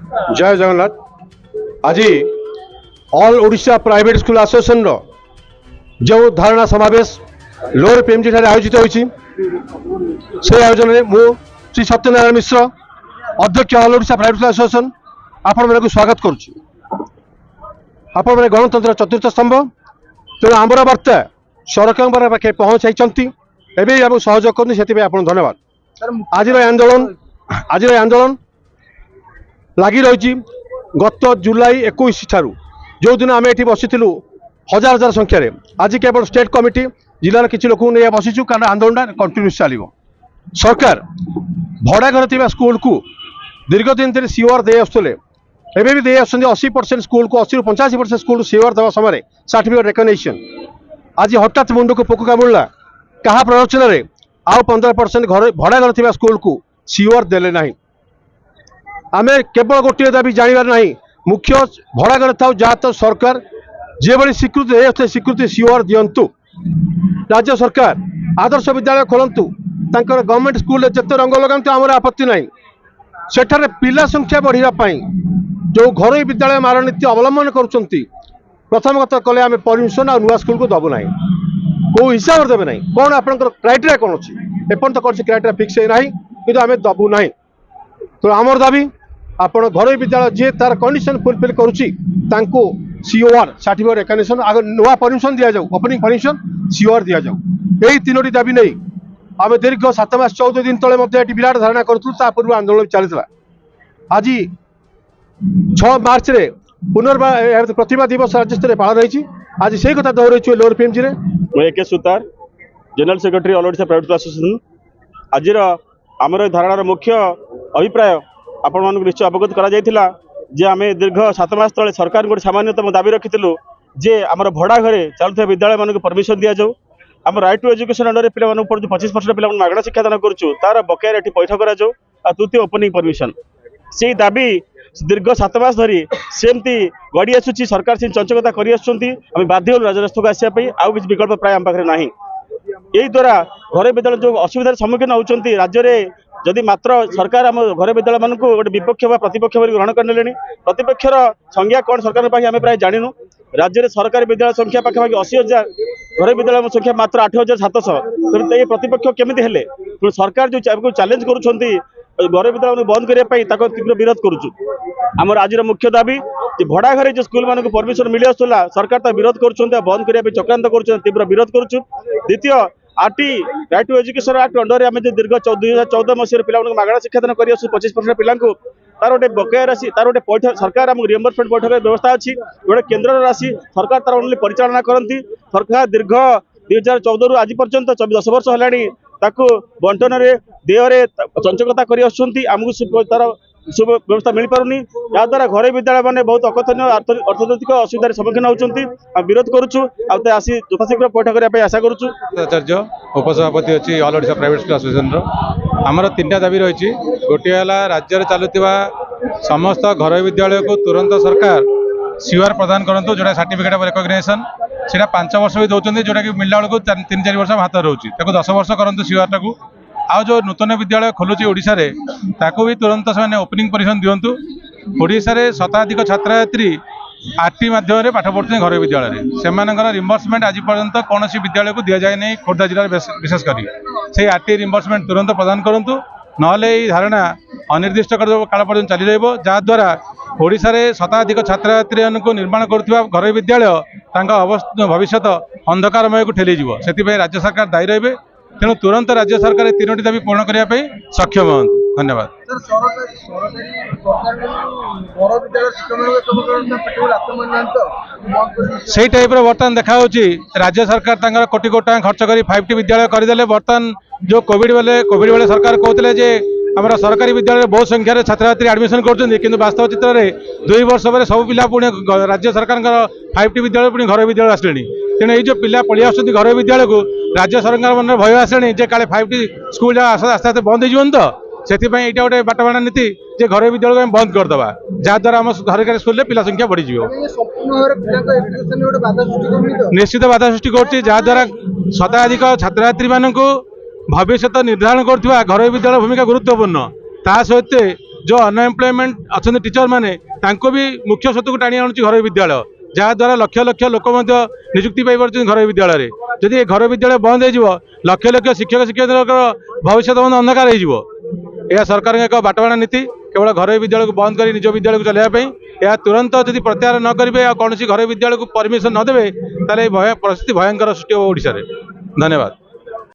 जय जगन्नाथ। आज all Odisha private school association जो धारणा समावेश लोअर पीएमजी आयोजित होती से आयोजन में मु श्री सत्यनारायण मिश्र अध्यक्ष all Odisha private school association आपण मैं स्वागत करुच्ची। आपण मैंने गणतंत्र चतुर्थ स्तंभ तेणु आमर वार्ता सरकार पाखे पहुँचाई एवं सहयोग करनी से धन्यवाद। आज आंदोलन लगी रही गत जुलाई 21 ठारू जो दिन आम ये बसीलु हजार हजार संख्यार आज केवल स्टेट कमिटी जिलार किसी लोक नहीं बसीचु कारण आंदोलन कंटिन्यूस चलो। सरकार भड़ा घर थी स्कूल को दीर्घ दिन सीओआर दे आसुले एवं भी दे 80% स्कूल को 80 ରୁ 85% स्कूल सीओआर देवा समय सर्टिफिकेट रिकग्निशन आज हठात मुंड को पोक कामुड़ा क्या प्ररोचन आउ 15% घर भड़ा घर थी स्कूल को सीओआर देले ना। आम केवल गोटे दाबी जानवर ना मुख्य भड़ा घर था जहाँ तो सरकार जो भाई स्वीकृति स्वीकृति सीओआर दिंतु। राज्य सरकार आदर्श विद्यालय खोलतु गवर्नमेंट स्कूल जिते रंग लगातु आमर आपत्ति ना। सेठारे पिला संख्या बढ़ापी जो घरोई विद्यालय मारणनीति अवलंबन करुँच प्रथम कथा कले आम परमिशन आ नुआ स्कूल को दबु ना कौ हिसाब से देवे ना कौन आप क्राइटेरिया कौन अच्छी एपर्त कौन क्राइटेरिया फिक्स है ना कि आम दबु ना। तो आमर दाबी आपण घरोई विद्यालय जी तार कंडीशन फुलफिल करुच्ची सीओआर सर्टिफिकेट रिकग्निशन आगे नुआ परमिशन दि जाऊ ओपनिंग परमिशन सीओआर दि जाऊ यही तीनोटी दाबी नहीं आम दीर्घ 7 मास 14 दिन तले विराट धारणा करूँ पूर्व आंदोलन चलता। आज 6 मार्च रे पुनर्वार प्रतिभा दिवस राज्य स्तर पालन होती आज से कथा दोहराई लोअर पीएमजी रे AK Sutar general secretary all Odisha private association आज आमर धारणार मुख्य अभिप्राय आपण मानक निश्चय अवगत करा जायथिला जे आम दीर्घ 7 मास तले सरकार गोटे सामान्यतम दाबी रखिलु जे आमर भड़ा घरे चलुवा विद्यालय मानक परमिशन दि जाऊ आम राइट टू एजुकेशन अंडर पे 25% पिला मागणा शिक्षादान करूँ तार बकाया ये पैठ कर तृतीय ओपनिंग परमिशन से दाबी दीर्घ 7 मास धरी सेमती गड़ी आसूँ सरकार से चंचकता कर बाध्य राज्य रास्ता को आसापी आउ कि विकल्प प्राय आम पाखे ना। यही द्वारा घर विद्यालय जो असुविधार सम्मुखीन होती राज्य में जदि मात्र सरकार आम घर विद्यालय मानक गोटे विपक्ष प्रतिपक्ष ग्रहण कर प्रतिपक्षर संज्ञा कौन सरकार पाखे आम प्राय जानू राज्य में सरकारी विद्यालय संख्या पाखापाखि 80,000 घर विद्यालय संख्या मात्र 8,700 तेणु ये प्रतिपक्ष केमी हेले तेणु सरकार जो चैलेंज कर घर विद्यालय बंद करने तीव्र विरोध करुचु। आमर आज मुख्य दाबी भड़ा घरे जो स्कूल मानक परमिशन मिली आसूला सरकार ता विरोध कर बंद करने चक्रांत कर तीव्र विरोध करुचु। द्वितीय RT right to education act under आम दीर्घ 2014 मसीह पिला मागणा शिक्षादान कर 25% पिला तार गोटे बकाया राशि तार गोटे पैठ सरकार आम रिएम्बर्समेंट पैठ व्यवस्था अच्छी गोटे केन्द्र राशि सरकार तार ओनली परिचालना करती। सरकार दीर्घ 2014 रु आज पर्यंत 10 वर्ष है बंटन देहरे चंचकता करमको तार सुव्यवस्था मिल पारनी याद्वारा घर विद्यालय मैंने बहुत अकथनीय अर्थनैतिक असुविधार सम्मुखीन होती विरोध करुचु आसी यथाशीघ्र पैठ करने आशा करुचु। आचार्य उपसभापति अच्छी all Odisha private school association आमर 3टा दाबी रही गोटे राज्य में चलुवा समस्त घर विद्यालय को तुरंत सरकार सीओआर प्रदान करूँ जोटा सर्टिफिकेट ऑफ रिकग्निशन से 5 वर्ष भी दौरान जोटा कि मिलला बेलू 3-4 वर्ष हाथ रोचे 10 वर्ष करूँ सीओआर टाक आउ जो नूतन विद्यालय खोलुची ओडिशा रे ताको भी तुरंत से ओपनिंग परमिशन दिंतु। ओडिशा रे शताधिक छात्र छात्री आरटी माध्यम पाठ पढ़ुते घर विद्यालय से रिम्बर्समेंट आज पर्यंत कौन विद्यालय को दि जाए नहीं खोर्धा जिले विशेषकर से आरटी रिम्बर्समेंट तुरंत प्रदान करूँ नहले धारणा अनिर्दिष्ट काल पर्यंत चली रहा ओडिशा रे शताधिक छात्र छात्री को निर्माण करुवा घर विद्यालय भविष्य अंधकारमय को ठेली से राज्य सरकार दायी रहे तेणु तुरंत राज्य सरकार 3टी दाबी पूर्ण करने सक्षम हूँ। धन्यवाद। से टाइप बर्तमान देखा राज्य सरकार कोटी कोटी टाँग खर्च कर 5टी विद्यालय करदे बर्तमान जो कोविड बेले सरकार कहते आम सरकारी विद्यालय बहुत संख्यार छात्र छात्री एडमिशन कर वास्तव चित्र में 2 वर्ष पर सब पिला पुणी राज्य सरकार 5टी विद्यालय पुणी घर विद्यालय आसले तेणु ये पिला पलि आस घर विद्यालय को राज्य सरकार मन भय आसे काले 5टी स्कूल आस्ते आस्ते बंद हो तो से यहाँ गोटे बाटबाणा नीति जे घर विद्यालय को बंद करदे जहाद्वारा आम सरकारी स्कूल पिला संख्या बढ़ी निश्चित बाधा सृष्टि करा शताधिक छात्र छात्री मानक भविष्य निर्धारण कर घर विद्यालय भूमिका गुरुत्वपूर्ण ता सहित जो अनएम्प्लॉयमेंट अच्छा टीचर मैंने भी मुख्य स्रोत को टाणी आणुची घर विद्यालय जहाद्वारा लक्ष लक्ष लोक निजुक्ति पाई घर विद्यालय जदि घर विद्यालय बंद हो लक्ष लक्ष शिक्षक शिक्षक भविष्य अंधकार हो सरकार एक बाटवाणा नीति केवल घर विद्यालय को बंद कर निज विद्यालय को चलाइवाई यह तुरंत जदि प्रत्याहार न करेंगे कौन घर विद्यालय को परमिशन न देवे परिस्थिति भयंकर सृष्टि हो ओडिशा रे। धन्यवाद।